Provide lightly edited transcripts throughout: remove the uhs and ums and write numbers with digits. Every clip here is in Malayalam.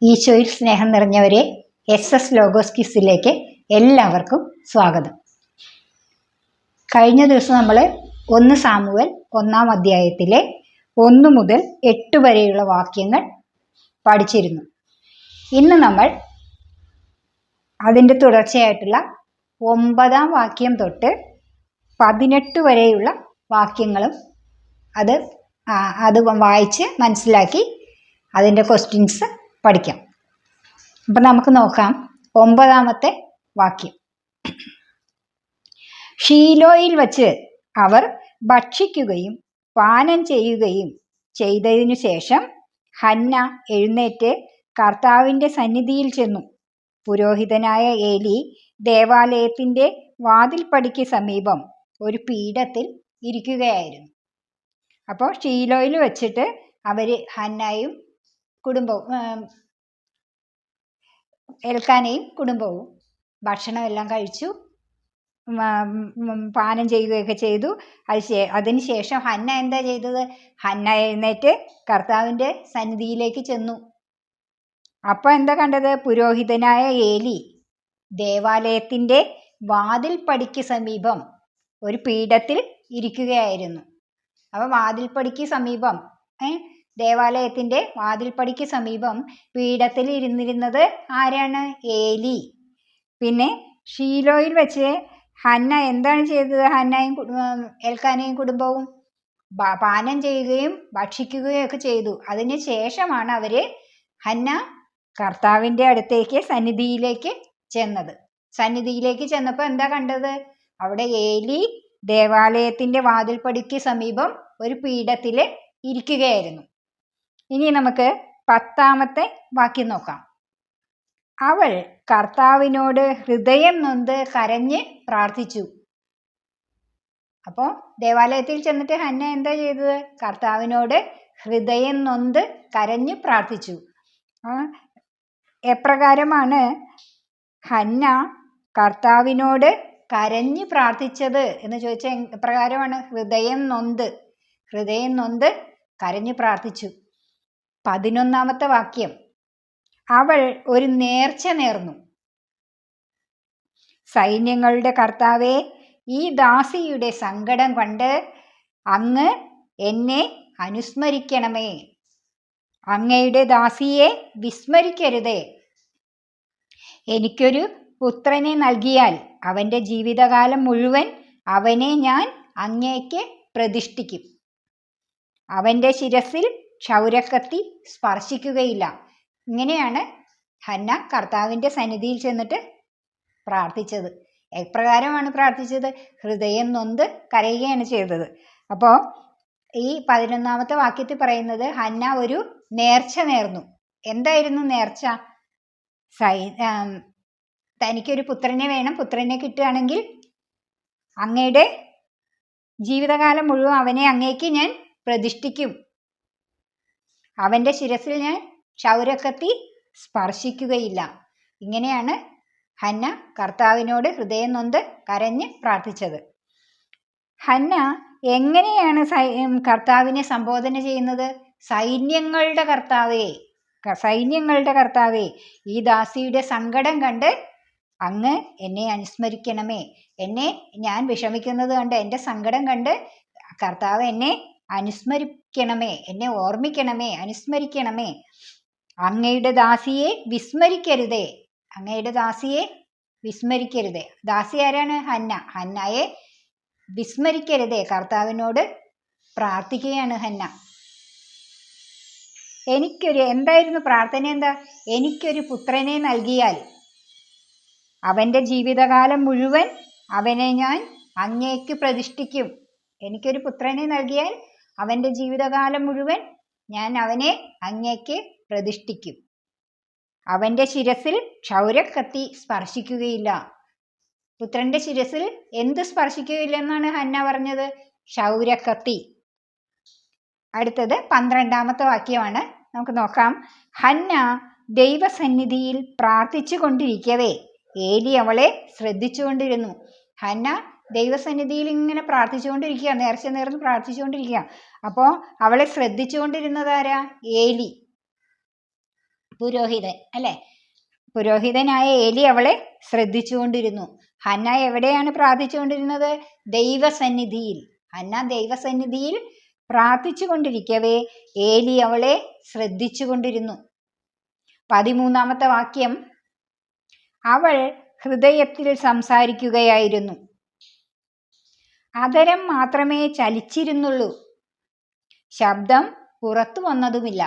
ഈശോയിൽ സ്നേഹം നിറഞ്ഞവരെ, SS ലോഗോസ് ക്വിസിലേക്ക് എല്ലാവർക്കും സ്വാഗതം. കഴിഞ്ഞ ദിവസം നമ്മൾ 1 സാമുവേൽ 1-ാം അധ്യായത്തിലെ 1 മുതൽ 8 വരെയുള്ള വാക്യങ്ങൾ പഠിച്ചിരുന്നു. ഇന്ന് നമ്മൾ അതിൻ്റെ തുടർച്ചയായിട്ടുള്ള 9-ാം വാക്യം തൊട്ട് 18 വരെയുള്ള വാക്യങ്ങളും അത് വായിച്ച് മനസ്സിലാക്കി അതിൻ്റെ ക്വസ്റ്റ്യൻസ് പഠിക്കാം. അപ്പം നമുക്ക് നോക്കാം. 9-ാമത്തെ വാക്യം. ഷീലോയിൽ വച്ച് അവർ ഭക്ഷിക്കുകയും പാനം ചെയ്യുകയും ചെയ്തതിനു ശേഷം ഹന്ന എഴുന്നേറ്റ് കർത്താവിൻ്റെ സന്നിധിയിൽ ചെന്നു. പുരോഹിതനായ ഏലി ദേവാലയത്തിൻ്റെ വാതിൽപ്പടിക്ക് സമീപം ഒരു പീഠത്തിൽ ഇരിക്കുകയായിരുന്നു. അപ്പോൾ ഷീലോയിൽ വെച്ചിട്ട് അവർ ഹന്നയും കുടുംബവും എൽക്കാനയും കുടുംബവും ഭക്ഷണമെല്ലാം കഴിച്ചു, പാനം ചെയ്യുകയൊക്കെ ചെയ്തു. അതിന് ശേഷം ഹന്ന എന്താ ചെയ്തത്? ഹന്ന എഴുന്നേറ്റ് കർത്താവിൻ്റെ സന്നിധിയിലേക്ക് ചെന്നു. അപ്പോൾ എന്താ കണ്ടത്? പുരോഹിതനായ ഏലി ദേവാലയത്തിൻ്റെ വാതിൽപ്പടിക്ക് സമീപം ഒരു പീഠത്തിൽ ഇരിക്കുകയായിരുന്നു. അപ്പോൾ വാതിൽപ്പടിക്ക് സമീപം ദേവാലയത്തിൻ്റെ വാതിൽപ്പടിക്ക് സമീപം പീഠത്തിൽ ഇരുന്നിരുന്നത് ആരാണ്? ഏലി. പിന്നെ ഷീലോയിൽ വെച്ച് ഹന്ന എന്താണ് ചെയ്തത്? ഹന്നയും എൽക്കാനയും കുടുംബവും പാനം ചെയ്യുകയും ഭക്ഷിക്കുകയും ഒക്കെ ചെയ്തു. അതിന് ശേഷമാണ് ഹന്ന കർത്താവിൻ്റെ അടുത്തേക്ക് സന്നിധിയിലേക്ക് ചെന്നത്. സന്നിധിയിലേക്ക് ചെന്നപ്പോൾ എന്താ കണ്ടത്? അവിടെ ഏലി ദേവാലയത്തിൻ്റെ വാതിൽപ്പടിക്ക് സമീപം ഒരു പീഠത്തിൽ ഇരിക്കുകയായിരുന്നു. ഇനി നമുക്ക് 10-ാമത്തെ വാക്യം നോക്കാം. അവൾ കർത്താവിനോട് ഹൃദയം നൊന്ത് കരഞ്ഞ് പ്രാർത്ഥിച്ചു. അപ്പോൾ ദേവാലയത്തിൽ ചെന്നിട്ട് ഹന്ന എന്താ ചെയ്തത്? കർത്താവിനോട് ഹൃദയം നൊന്ത് കരഞ്ഞ് പ്രാർത്ഥിച്ചു. എപ്രകാരമാണ് ഹന്ന കർത്താവിനോട് കരഞ്ഞ് പ്രാർത്ഥിച്ചത് എന്ന് ചോദിച്ചാൽ എപ്രകാരമാണ്? ഹൃദയം നൊന്ത് കരഞ്ഞു പ്രാർത്ഥിച്ചു. 11-ാമത്തെ വാക്യം. അവൾ ഒരു നേർച്ച നേർന്നു. സൈന്യങ്ങളുടെ കർത്താവേ, ഈ ദാസിയുടെ സങ്കടം കണ്ട് അങ്ങ് എന്നെ അനുസ്മരിക്കണമേ. അങ്ങയുടെ ദാസിയെ വിസ്മരിക്കരുതേ. എനിക്കൊരു പുത്രനെ നൽകിയാൽ അവൻ്റെ ജീവിതകാലം മുഴുവൻ അവനെ ഞാൻ അങ്ങേക്ക് പ്രതിഷ്ഠിക്കും. അവൻ്റെ ശിരസിൽ ക്ഷൗരക്കത്തി സ്പർശിക്കുകയില്ല. ഇങ്ങനെയാണ് ഹന്ന കർത്താവിൻ്റെ സന്നിധിയിൽ ചെന്നിട്ട് പ്രാർത്ഥിച്ചത്. എപ്രകാരമാണ് പ്രാർത്ഥിച്ചത്? ഹൃദയം നൊന്ത് കരയുകയാണ് ചെയ്തത്. അപ്പോൾ ഈ 11-ാമത്തെ വാക്യത്തിൽ പറയുന്നത് ഹന്ന ഒരു നേർച്ച നേർന്നു. എന്തായിരുന്നു നേർച്ച? തനിക്കൊരു പുത്രനെ വേണം, പുത്രനെ കിട്ടുകയാണെങ്കിൽ അങ്ങയുടെ ജീവിതകാലം മുഴുവൻ അവനെ അങ്ങേക്ക് ഞാൻ പ്രതിഷ്ഠിക്കും. അവൻ്റെ ശിരസിൽ ഞാൻ ക്ഷൗരക്കത്തി സ്പർശിക്കുകയില്ല. ഇങ്ങനെയാണ് ഹന്ന കർത്താവിനോട് ഹൃദയം നൊന്ത് കരഞ്ഞ് പ്രാർത്ഥിച്ചത്. ഹന്ന എങ്ങനെയാണ് കർത്താവിനെ സംബോധന ചെയ്യുന്നത്? സൈന്യങ്ങളുടെ കർത്താവേ, ഈ ദാസിയുടെ സങ്കടം കണ്ട് അങ്ങ് എന്നെ അനുസ്മരിക്കണമേ. ഞാൻ വിഷമിക്കുന്നത് കണ്ട്, എൻ്റെ സങ്കടം കണ്ട് കർത്താവ് എന്നെ അനുസ്മരിക്കണമേ, എന്നെ ഓർമ്മിക്കണമേ, അനുസ്മരിക്കണമേ. അങ്ങയുടെ ദാസിയെ വിസ്മരിക്കരുതേ. ദാസി ആരാണ്? ഹന്നയെ വിസ്മരിക്കരുതേ. കർത്താവിനോട് പ്രാർത്ഥിക്കുകയാണ് ഹന്ന. എന്തായിരുന്നു പ്രാർത്ഥന? എന്താ? എനിക്കൊരു പുത്രനെ നൽകിയാൽ അവൻ്റെ ജീവിതകാലം മുഴുവൻ അവനെ ഞാൻ അങ്ങേക്ക് പ്രതിഷ്ഠിക്കും. എനിക്കൊരു പുത്രനെ നൽകിയാൽ അവൻ്റെ ജീവിതകാലം മുഴുവൻ ഞാൻ അവനെ അങ്ങേക്ക് പ്രതിഷ്ഠിക്കും. അവൻ്റെ ശിരസിൽ ക്ഷൗരക്കത്തി സ്പർശിക്കുകയില്ല. പുത്രൻ്റെ ശിരസിൽ എന്ത് സ്പർശിക്കുകയില്ല എന്നാണ് ഹന്ന പറഞ്ഞത്? ക്ഷൗരക്കത്തി. അടുത്തത് 12-ാമത്തെ വാക്യമാണ്. നമുക്ക് നോക്കാം. ഹന്ന ദൈവസന്നിധിയിൽ പ്രാർത്ഥിച്ചു കൊണ്ടിരിക്കവേ ഏലി അവളെ ശ്രദ്ധിച്ചുകൊണ്ടിരുന്നു. ഹന്ന ദൈവസന്നിധിയിൽ ഇങ്ങനെ പ്രാർത്ഥിച്ചുകൊണ്ടിരിക്കുക, നേർച്ച നേർന്ന് പ്രാർത്ഥിച്ചുകൊണ്ടിരിക്കുക. അപ്പോൾ അവളെ ശ്രദ്ധിച്ചുകൊണ്ടിരുന്നത് ആരാ? ഏലി. പുരോഹിതൻ അല്ലെ, പുരോഹിതനായ ഏലി അവളെ ശ്രദ്ധിച്ചുകൊണ്ടിരുന്നു. ഹന്ന എവിടെയാണ് പ്രാർത്ഥിച്ചുകൊണ്ടിരുന്നത്? ദൈവസന്നിധിയിൽ. ഹന്ന ദൈവസന്നിധിയിൽ പ്രാർത്ഥിച്ചു കൊണ്ടിരിക്കവേ ഏലി അവളെ ശ്രദ്ധിച്ചു കൊണ്ടിരുന്നു. 13-ാമത്തെ വാക്യം, അവൾ ഹൃദയത്തിൽ സംസാരിക്കുകയായിരുന്നു, അധരം മാത്രമേ ചലിച്ചിരുന്നുള്ളൂ, ശബ്ദം പുറത്തു വന്നതുമില്ല.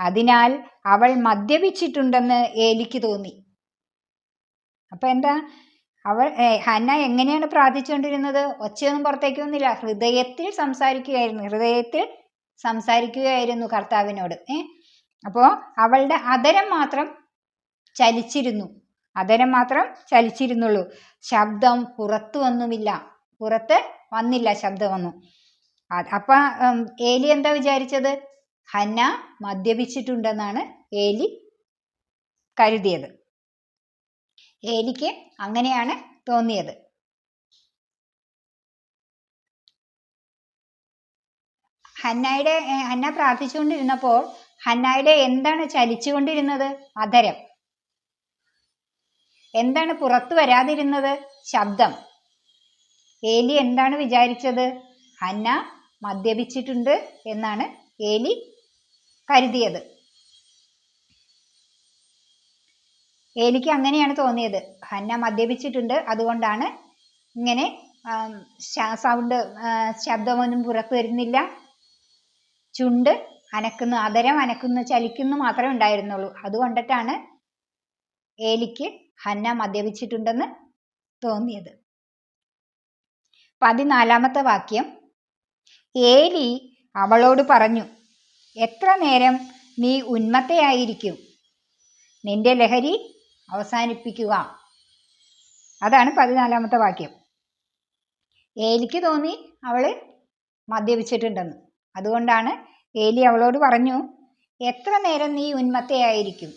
അതിനാൽ അവൾ മദ്യപിച്ചിട്ടുണ്ടെന്ന് ഏലിക്ക് തോന്നി. അപ്പൊ എന്താ, ഹന്ന എങ്ങനെയാണ് പ്രാർത്ഥിച്ചുകൊണ്ടിരുന്നത്? ഒച്ചയൊന്നും പുറത്തേക്ക് വന്നില്ല, ഹൃദയത്തിൽ സംസാരിക്കുകയായിരുന്നു കർത്താവിനോട്. അപ്പോ അവളുടെ അധരം മാത്രം ചലിച്ചിരുന്നുള്ളൂ, ശബ്ദം പുറത്തു വന്നില്ല ശബ്ദമൊന്നും. അപ്പൊ ഏലി എന്താ വിചാരിച്ചത്? ഹന്ന മദ്യപിച്ചിട്ടുണ്ടെന്നാണ് ഏലി കരുതിയത്. ഏലിക്ക് അങ്ങനെയാണ് തോന്നിയത്. ഹന്ന പ്രാർത്ഥിച്ചുകൊണ്ടിരുന്നപ്പോൾ ഹന്നയുടെ എന്താണ് ചലിച്ചുകൊണ്ടിരുന്നത്? അധരം. എന്താണ് പുറത്തു വരാതിരുന്നത്? ശബ്ദം. ഏലി എന്താണ് വിചാരിച്ചത്? ഹന്ന മദ്യപിച്ചിട്ടുണ്ട് എന്നാണ് ഏലി കരുതിയത്. ഏലിക്ക് അങ്ങനെയാണ് തോന്നിയത്, ഹന്ന മദ്യപിച്ചിട്ടുണ്ട്, അതുകൊണ്ടാണ് ഇങ്ങനെ ശബ്ദമൊന്നും പുറത്തു വരുന്നില്ല, ചുണ്ട് അനക്കുന്നു, അധരം അനക്കുന്നു, ചലിക്കുന്നു മാത്രമേ ഉണ്ടായിരുന്നുള്ളൂ. അതുകൊണ്ടിട്ടാണ് ഏലിക്ക് ഹന്ന മദ്യപിച്ചിട്ടുണ്ടെന്ന് തോന്നിയത്. 14-ാമത്തെ വാക്യം, ഏലി അവളോട് പറഞ്ഞു, എത്ര നേരം നീ ഉന്മത്തയായിരിക്കും? നിന്റെ ലഹരി അവസാനിപ്പിക്കുക. അതാണ് 14-ാമത്തെ വാക്യം. ഏലിക്ക് തോന്നി അവള് മദ്യപിച്ചിട്ടുണ്ടെന്ന്. അതുകൊണ്ടാണ് ഏലി അവളോട് പറഞ്ഞു, എത്ര നേരം നീ ഉന്മത്തയായിരിക്കും?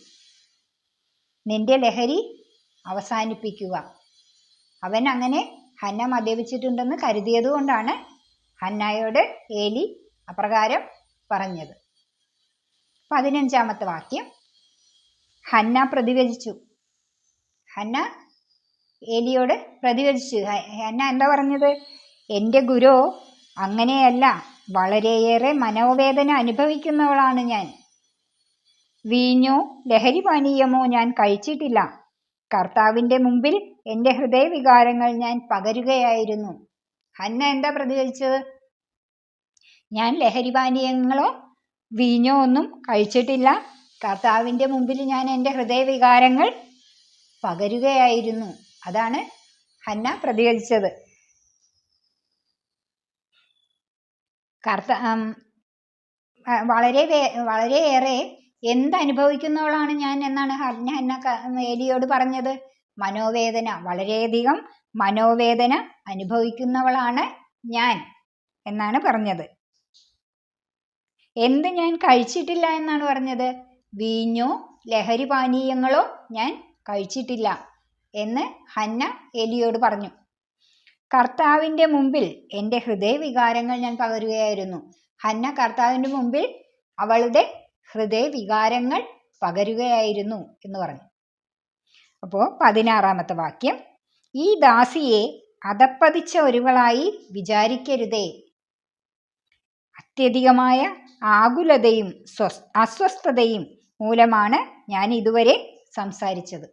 നിന്റെ ലഹരി അവസാനിപ്പിക്കുക. അവൻ അങ്ങനെ ഹന്ന മദ്യപിച്ചിട്ടുണ്ടെന്ന് കരുതിയത് കൊണ്ടാണ് ഹന്നയോട് ഏലി അപ്രകാരം പറഞ്ഞത്. 15-ാമത്തെ വാക്യം, ഹന്ന പ്രതിവചിച്ചു. ഹന്ന ഏലിയോട് പ്രതിവചിച്ചു. ഹന്ന എന്താ പറഞ്ഞത്? എൻ്റെ ഗുരു, അങ്ങനെയല്ല, വളരെയേറെ മനോവേദന അനുഭവിക്കുന്നവളാണ് ഞാൻ. വീഞ്ഞോ ലഹരി പാനീയമോ ഞാൻ കഴിച്ചിട്ടില്ല. കർത്താവിൻ്റെ മുമ്പിൽ എൻ്റെ ഹൃദയവികാരങ്ങൾ ഞാൻ പകരുകയായിരുന്നു. ഹന്ന എന്താ പ്രതികരിച്ചത്? ഞാൻ ലഹരി പാനീയങ്ങളോ വീഞ്ഞോ ഒന്നും കഴിച്ചിട്ടില്ല. കർത്താവിൻ്റെ മുമ്പിൽ ഞാൻ എൻ്റെ ഹൃദയവികാരങ്ങൾ പകരുകയായിരുന്നു. അതാണ് ഹന്ന പ്രതികരിച്ചത്. വളരെയേറെ എന്തനുഭവിക്കുന്നവളാണ് ഞാൻ എന്നാണ് ഹന്ന ഏലിയോട് പറഞ്ഞത്? മനോവേദന, വളരെയധികം മനോവേദന അനുഭവിക്കുന്നവളാണ് ഞാൻ എന്നാണ് പറഞ്ഞത്. എന്ത് ഞാൻ കഴിച്ചിട്ടില്ല എന്നാണ് പറഞ്ഞത്? വീഞ്ഞോ ലഹരി പാനീയങ്ങളോ ഞാൻ കഴിച്ചിട്ടില്ല എന്ന് ഹന്ന ഏലിയോട് പറഞ്ഞു. കർത്താവിൻ്റെ മുമ്പിൽ എൻ്റെ ഹൃദയവികാരങ്ങൾ ഞാൻ പകരുകയായിരുന്നു. ഹന്ന കർത്താവിൻ്റെ മുമ്പിൽ അവളുടെ ഹൃദയവികാരങ്ങൾ പകരുകയായിരുന്നു എന്ന് പറഞ്ഞു. അപ്പോൾ 16-ാമത്തെ വാക്യം, ഈ ദാസിയെ അധപ്പതിച്ച ഒരുവളായി വിചാരിക്കരുതേ. അത്യധികമായ ആകുലതയും അസ്വസ്ഥതയും മൂലമാണ് ഞാൻ ഇതുവരെ സംസാരിച്ചത്.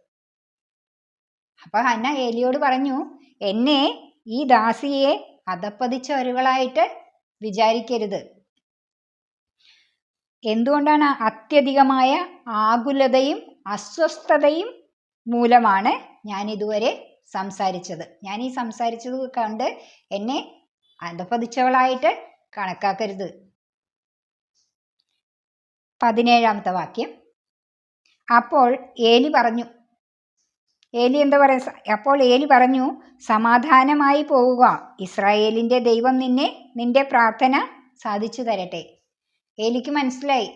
അപ്പൊ ഹന്ന ഏലിയോട് പറഞ്ഞു, എന്നെ ഈ ദാസിയെ അധപ്പതിച്ച ഒരുവളായിട്ട് വിചാരിക്കരുത്. എന്തുകൊണ്ടാണ്? അത്യധികമായ ആകുലതയും അസ്വസ്ഥതയും മൂലമാണ് ഞാൻ ഇതുവരെ സംസാരിച്ചത്. ഞാൻ ഈ സംസാരിച്ചത് കണ്ട് എന്നെ അധപ്പതിച്ചവളായിട്ട് കണക്കാക്കരുത്. 17-ാമത്തെ വാക്യം, അപ്പോൾ ഏലി പറഞ്ഞു, അപ്പോൾ ഏലി പറഞ്ഞു, സമാധാനമായി പോവുക, ഇസ്രായേലിന്റെ ദൈവം നിന്റെ പ്രാർത്ഥന സാധിച്ചു തരട്ടെ. ഏലിക്ക് മനസ്സിലായി,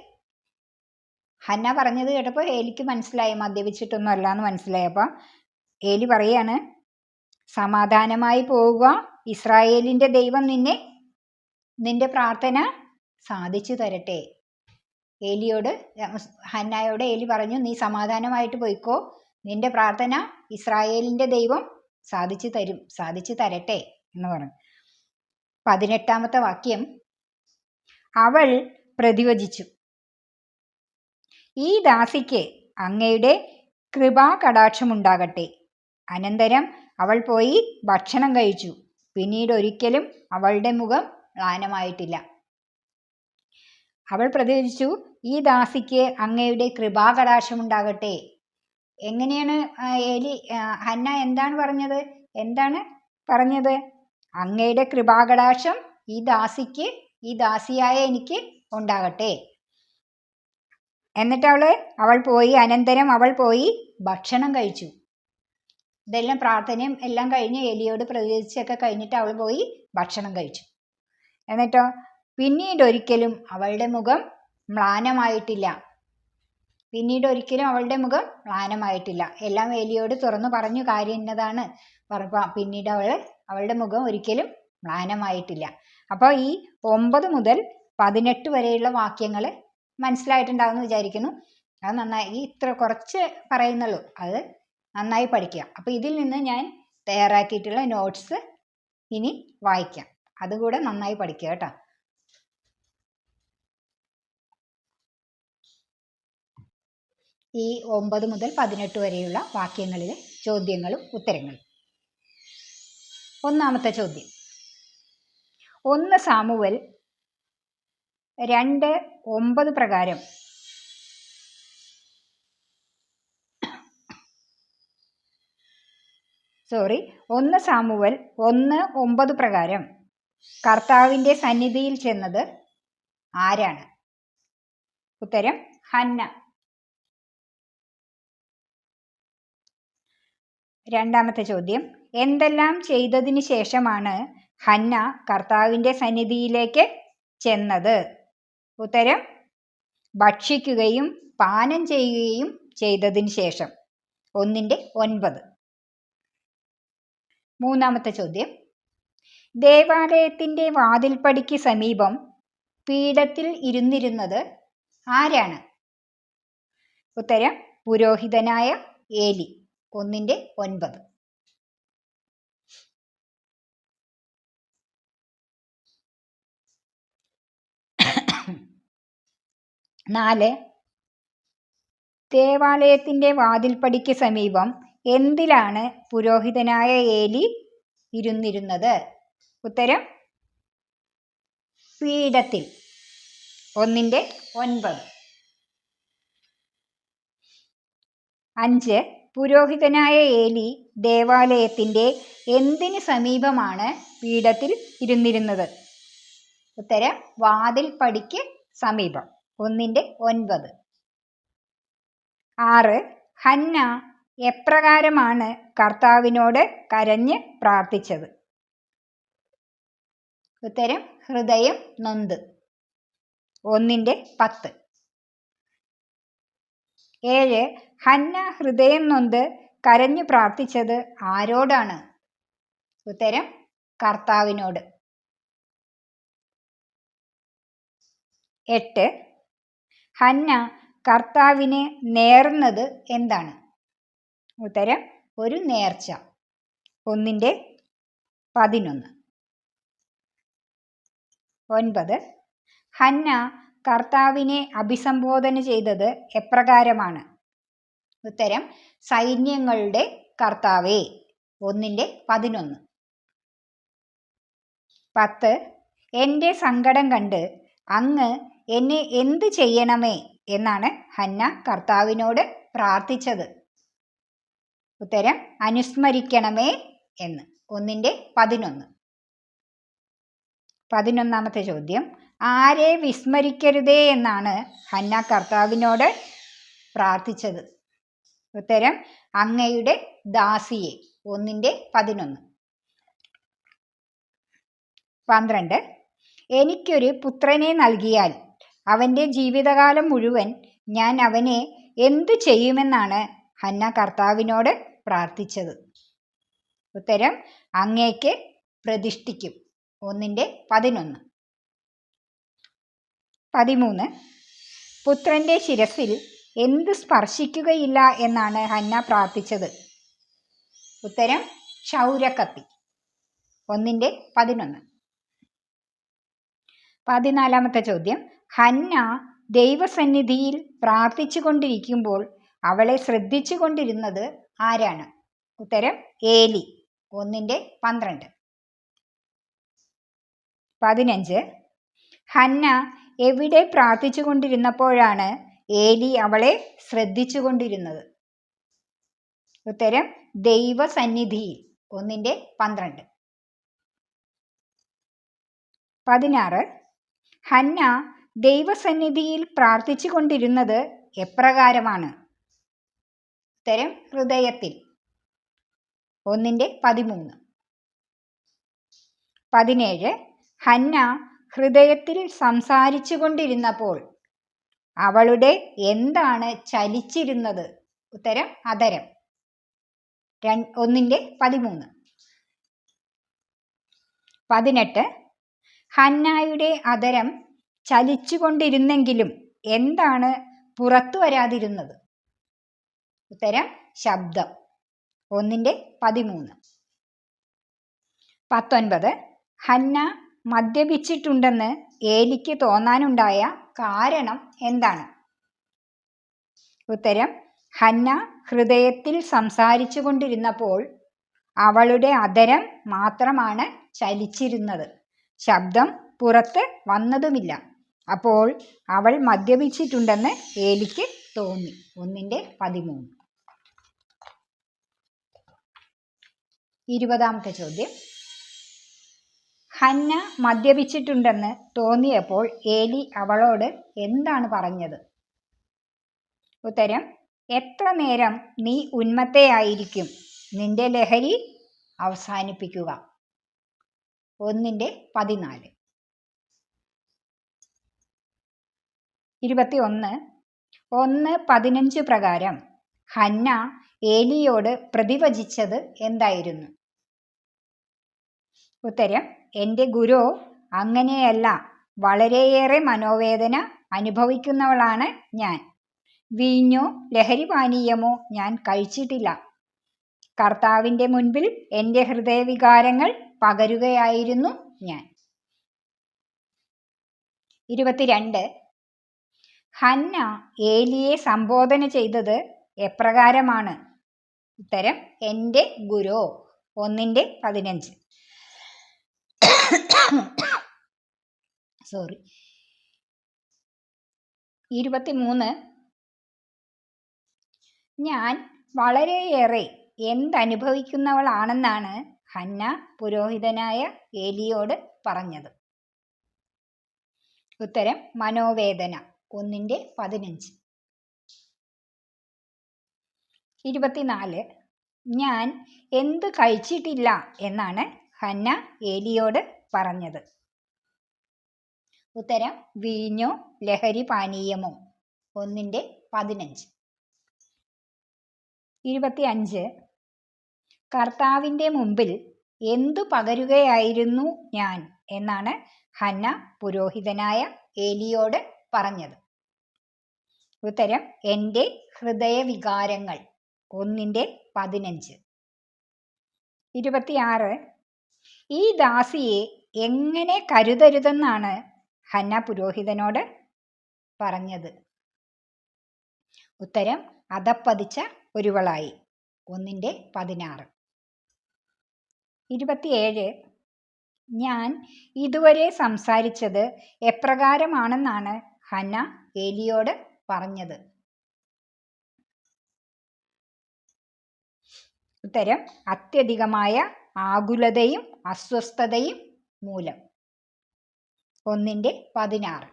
ഹന്ന പറഞ്ഞത് കേട്ടപ്പോൾ ഏലിക്ക് മനസ്സിലായി മദ്യപിച്ചിട്ടൊന്നും അല്ല എന്ന് മനസ്സിലായി. അപ്പം ഏലി പറയാണ്, സമാധാനമായി പോവുക, ഇസ്രായേലിന്റെ ദൈവം നിന്റെ പ്രാർത്ഥന സാധിച്ചു തരട്ടെ. ഏലിയോട് ഹന്നായോട് ഏലി പറഞ്ഞു, നീ സമാധാനമായിട്ട് പോയിക്കോ, നിന്റെ പ്രാർത്ഥന ഇസ്രായേലിന്റെ ദൈവം സാധിച്ചു തരട്ടെ എന്ന് പറഞ്ഞു. 18-ാമത്തെ വാക്യം, അവൾ പ്രതിവചിച്ചു, ഈ ദാസിക്ക് അങ്ങയുടെ കൃപാകടാക്ഷമുണ്ടാകട്ടെ. അനന്തരം അവൾ പോയി ഭക്ഷണം കഴിച്ചു. പിന്നീട് ഒരിക്കലും അവളുടെ മുഖം മ്ലാനമായിട്ടില്ല. അവൾ പ്രതിവചിച്ചു, ഈ ദാസിക്ക് അങ്ങയുടെ കൃപാകടാക്ഷമുണ്ടാകട്ടെ. എങ്ങനെയാണ് ഹന്ന എന്താണ് പറഞ്ഞത്? അങ്ങയുടെ കൃപാകടാക്ഷം ഈ ദാസിയായ എനിക്ക് ഉണ്ടാകട്ടെ. എന്നിട്ട് അനന്തരം അവൾ പോയി ഭക്ഷണം കഴിച്ചു. ഇതെല്ലാം പ്രാർത്ഥനയും എല്ലാം കഴിഞ്ഞ് ഏലിയോട് പ്രതിവചിച്ചൊക്കെ കഴിഞ്ഞിട്ട് അവൾ പോയി ഭക്ഷണം കഴിച്ചു. എന്നിട്ടോ പിന്നീട് ഒരിക്കലും അവളുടെ മുഖം മ്ലാനമായിട്ടില്ല. എല്ലാം ഏലിയോട് തുറന്നു പറഞ്ഞു, കാര്യം ഇന്നതാണ്. പിന്നീട് അവളുടെ മുഖം ഒരിക്കലും മ്ലാനമായിട്ടില്ല. അപ്പോൾ ഈ 9 മുതൽ 18 വരെയുള്ള വാക്യങ്ങൾ മനസ്സിലായിട്ടുണ്ടാവുമെന്ന് വിചാരിക്കുന്നു. അത് നന്നായി, ഇത്ര കുറച്ച് പറയുന്നുള്ളൂ, അത് നന്നായി പഠിക്കുക. അപ്പോൾ ഇതിൽ നിന്ന് ഞാൻ തയ്യാറാക്കിയിട്ടുള്ള നോട്ട്സ് ഇനി വായിക്കാം, അതുകൂടെ നന്നായി പഠിക്കുക കേട്ടോ. ഈ 9 മുതൽ 18 വരെയുള്ള വാക്യങ്ങളിലെ ചോദ്യങ്ങളും ഉത്തരങ്ങളും. 1-ാമത്തെ ചോദ്യം, 1 സാമുവേൽ 2:9 പ്രകാരം 1 സാമുവേൽ 1:9 പ്രകാരം കർത്താവിന്റെ സന്നിധിയിൽ ചെന്നത് ആരാണ്? ഉത്തരം ഹന്ന. 2-ാമത്തെ ചോദ്യം, എന്തെല്ലാം ചെയ്തതിന് ശേഷമാണ് ഹന്ന കർത്താവിന്റെ സന്നിധിയിലേക്ക് ചെന്നത്? ഉത്തരം ഭക്ഷിക്കുകയും പാനം ചെയ്യുകയും ചെയ്തതിന് ശേഷം. 1:9. 3-ാമത്തെ ചോദ്യം, ദേവാലയത്തിന്റെ വാതിൽപ്പടിക്ക് സമീപം പീഠത്തിൽ ഇരുന്നിരുന്നത് ആരാണ്? ഉത്തരം പുരോഹിതനായ ഏലി. 1:9. 4, ദേവാലയത്തിന്റെ വാതിൽപ്പടിക്ക് സമീപം എന്തിലാണ് പുരോഹിതനായ ഏലി ഇരുന്നിരുന്നത്? ഉത്തരം പീഠത്തിൽ. 1:9. 5, പുരോഹിതനായ ഏലി ദേവാലയത്തിന്റെ എന്തിന് സമീപമാണ് പീഠത്തിൽ ഇരുന്നിരുന്നത്? ഉത്തരം വാതിൽപ്പടിക്ക് സമീപം. 1:9. 6, ഹന്ന എപ്രകാരമാണ് കർത്താവിനോട് കരഞ്ഞ് പ്രാർത്ഥിച്ചത്? ഉത്തരം ഹൃദയം നൊന്ത്. 1:10. 7, ഹന്ന ഹൃദയം നൊന്ത് കരഞ്ഞു പ്രാർത്ഥിച്ചത് ആരോടാണ്? ഉത്തരം കർത്താവിനോട്. 8, ഹന്ന കർത്താവിന് നേർന്നത് എന്താണ്? ഉത്തരം ഒരു നേർച്ച. 1:11. 9, ഹന്ന കർത്താവിനെ അഭിസംബോധന ചെയ്തത് എപ്രകാരമാണ്? ഉത്തരം സൈന്യങ്ങളുടെ കർത്താവേ. 1:11. 10, എൻ്റെ സങ്കടം കണ്ട് അങ്ങ് എന്നെ എന്ത് ചെയ്യണമേ എന്നാണ് ഹന്ന കർത്താവിനോട് പ്രാർത്ഥിച്ചത്? ഉത്തരം അനുസ്മരിക്കണമേ എന്ന്. 1:11. 11-ാമത്തെ ചോദ്യം, ആരെ വിസ്മരിക്കരുതേ എന്നാണ് ഹന്ന കർത്താവിനോട് പ്രാർത്ഥിച്ചത്? ഉത്തരം അങ്ങയുടെ ദാസിയെ. 1:11. 12, എനിക്കൊരു പുത്രനെ നൽകിയാൽ അവൻ്റെ ജീവിതകാലം മുഴുവൻ ഞാൻ അവനെ എന്തു ചെയ്യുമെന്നാണ് ഹന്ന കർത്താവിനോട് പ്രാർത്ഥിച്ചത്? ഉത്തരം അങ്ങേക്ക് പ്രതിഷ്ഠിക്കും. 1:11. 13, പുത്രന്റെ ശിരസിൽ എന്ത് സ്പർശിക്കുകയില്ല എന്നാണ് ഹന്ന പ്രാർത്ഥിച്ചത്? ഉത്തരം ക്ഷൗരക്കത്തി. 1:11. 14-ാമത്തെ ചോദ്യം. ഹന്ന ദൈവസന്നിധിയിൽ പ്രാർത്ഥിച്ചു കൊണ്ടിരിക്കുമ്പോൾ അവളെ ശ്രദ്ധിച്ചു കൊണ്ടിരുന്നത് ആരാണ്? ഉത്തരം ഏലി. 1:12. 15. ഹന്ന എവിടെ പ്രാർത്ഥിച്ചു കൊണ്ടിരുന്നപ്പോഴാണ് ഏലി അവളെ ശ്രദ്ധിച്ചു കൊണ്ടിരുന്നത്? ഉത്തരം ദൈവസന്നിധിയിൽ. 1:12. 16. ഹന്ന ദൈവസന്നിധിയിൽ പ്രാർത്ഥിച്ചു കൊണ്ടിരുന്നത് എപ്രകാരമാണ്? ഉത്തരം ഹൃദയത്തിൽ. 1:13. 17. ഹന്ന ഹൃദയത്തിൽ സംസാരിച്ചു കൊണ്ടിരുന്നപ്പോൾ അവളുടെ എന്താണ് ചലിച്ചിരുന്നത്? ഉത്തരം അധരം. 1:13. 18. ഹന്നായുടെ അധരം ചലിച്ചുകൊണ്ടിരുന്നെങ്കിലും എന്താണ് പുറത്തു വരാതിരുന്നത്? ഉത്തരം ശബ്ദം. 1:13. 19. ഹന്ന മദ്യപിച്ചിട്ടുണ്ടെന്ന് ഏലിക്ക് തോന്നാനുണ്ടായ കാരണം എന്താണ്? ഉത്തരം ഹന്ന ഹൃദയത്തിൽ സംസാരിച്ചു കൊണ്ടിരുന്നപ്പോൾ അവളുടെ അധരം മാത്രമാണ് ചലിച്ചിരുന്നത്. ശബ്ദം പുറത്ത് വന്നതുമില്ല. അപ്പോൾ അവൾ മദ്യപിച്ചിട്ടുണ്ടെന്ന് ഏലിക്ക് തോന്നി. 1:13. 20-ാമത്തെ ചോദ്യം. ഹന്ന മദ്യപിച്ചിട്ടുണ്ടെന്ന് തോന്നിയപ്പോൾ ഏലി അവളോട് എന്താണ് പറഞ്ഞത്? ഉത്തരം എത്ര നേരം നീ ഉന്മത്തയായിരിക്കും? നിന്റെ ലഹരി അവസാനിപ്പിക്കുക. 1:14. 21. 1:15 പ്രകാരം ഹന്ന ഏലിയോട് പ്രതിവചിച്ചത് എന്തായിരുന്നു? ഉത്തരം എൻ്റെ ഗുരു അങ്ങനെയല്ല, വളരെയേറെ മനോവേദന അനുഭവിക്കുന്നവളാണ് ഞാൻ. വീഞ്ഞോ ലഹരി പാനീയമോ ഞാൻ കഴിച്ചിട്ടില്ല. കർത്താവിൻ്റെ മുൻപിൽ എൻ്റെ ഹൃദയവികാരങ്ങൾ പകരുകയായിരുന്നു ഞാൻ. 22. ഹന്ന ഏലിയെ സംബോധന ചെയ്തത് എപ്രകാരമാണ്? ഉത്തരം എൻ്റെ ഗുരു. 1:15. 23. ഞാൻ വളരെയേറെ എന്തനുഭവിക്കുന്നവളാണെന്നാണ് ഹന്ന പുരോഹിതനായ ഏലിയോട് പറഞ്ഞത്? ഉത്തരം മനോവേദന. 1:15. 24. ഞാൻ എന്ത് കഴിച്ചിട്ടില്ല എന്നാണ് ഹന്ന ഏലിയോട് പറഞ്ഞത്? ഉത്തരം വീഞ്ഞോ ലഹരി പാനീയമോ. 1:15. 25. കർത്താവിൻ്റെ മുമ്പിൽ എന്തു പകരുകയായിരുന്നു ഞാൻ എന്നാണ് ഹന്ന പുരോഹിതനായ ഏലിയോട് പറഞ്ഞത്? ഉത്തരം എൻ്റെ ഹൃദയവികാരങ്ങൾ. 1:15. 26. ഈ ദാസിയെ എങ്ങനെ കരുതരുതെന്നാണ് ഹന്ന പുരോഹിതനോട് പറഞ്ഞത്? ഉത്തരം അധപ്പതിച്ച ഒരുവളായി. 1:16. 27. ഞാൻ ഇതുവരെ സംസാരിച്ചത് എപ്രകാരമാണെന്നാണ് ഹന്ന ഏലിയോട് പറഞ്ഞത്? ഉത്തരം അത്യധികമായ ആകുലതയും അസ്വസ്ഥതയും മൂലം. 1:16.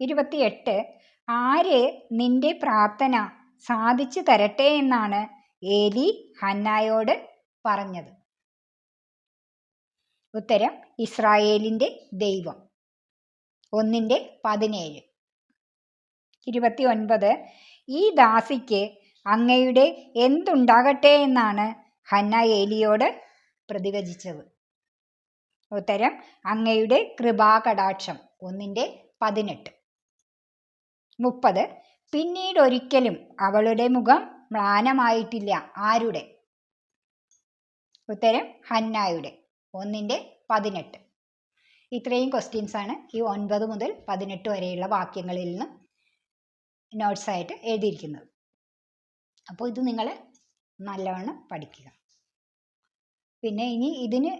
28. ആര് നിന്റെ പ്രാർത്ഥന സാധിച്ചു തരട്ടെ എന്നാണ് ഏലി ഹന്നായോട് പറഞ്ഞത്? ഉത്തരം ഇസ്രായേലിൻ്റെ ദൈവം. 1:17. 29. ഈ ദാസിക്ക് അങ്ങയുടെ എന്തുണ്ടാകട്ടെ എന്നാണ് ഹന്ന ഏലിയോട് പ്രതിവചിച്ചത്? ഉത്തരം അങ്ങയുടെ കൃപാകടാക്ഷം. 1:18. 30 പിന്നീട് ഒരിക്കലും അവളുടെ മുഖം മ്ലാനമായിട്ടില്ല. ആരുടെ? ഉത്തരം ഹന്നായുടെ. 1-18. ഇത്രയും ക്വസ്റ്റ്യൻസ് ആണ് ഈ 9 മുതൽ 18 വരെയുള്ള വാക്യങ്ങളിൽ നിന്ന് നോട്ട്സ് ആയിട്ട് എഴുതിയിരിക്കുന്നത്. അപ്പോൾ ഇത് നിങ്ങൾ നല്ലവണ്ണം പഠിക്കുക. പിന്നെ ഇനി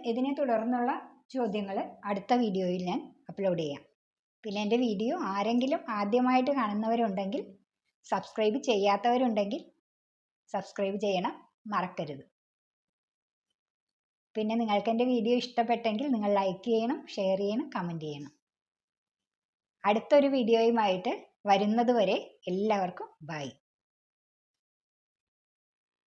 ഇതിനെ തുടർന്നുള്ള ചോദ്യങ്ങൾ അടുത്ത വീഡിയോയിൽ ഞാൻ അപ്ലോഡ് ചെയ്യാം. പിന്നെ എൻ്റെ വീഡിയോ ആരെങ്കിലും ആദ്യമായിട്ട് കാണുന്നവരുണ്ടെങ്കിൽ, സബ്സ്ക്രൈബ് ചെയ്യാത്തവരുണ്ടെങ്കിൽ സബ്സ്ക്രൈബ് ചെയ്യണം, മറക്കരുത്. പിന്നെ നിങ്ങൾക്ക് എൻ്റെ വീഡിയോ ഇഷ്ടപ്പെട്ടെങ്കിൽ നിങ്ങൾ ലൈക്ക് ചെയ്യണം, ഷെയർ ചെയ്യണം, കമൻറ്റ് ചെയ്യണം. അടുത്തൊരു വീഡിയോയുമായിട്ട് വരുന്നത് വരെ എല്ലാവർക്കും ബൈ.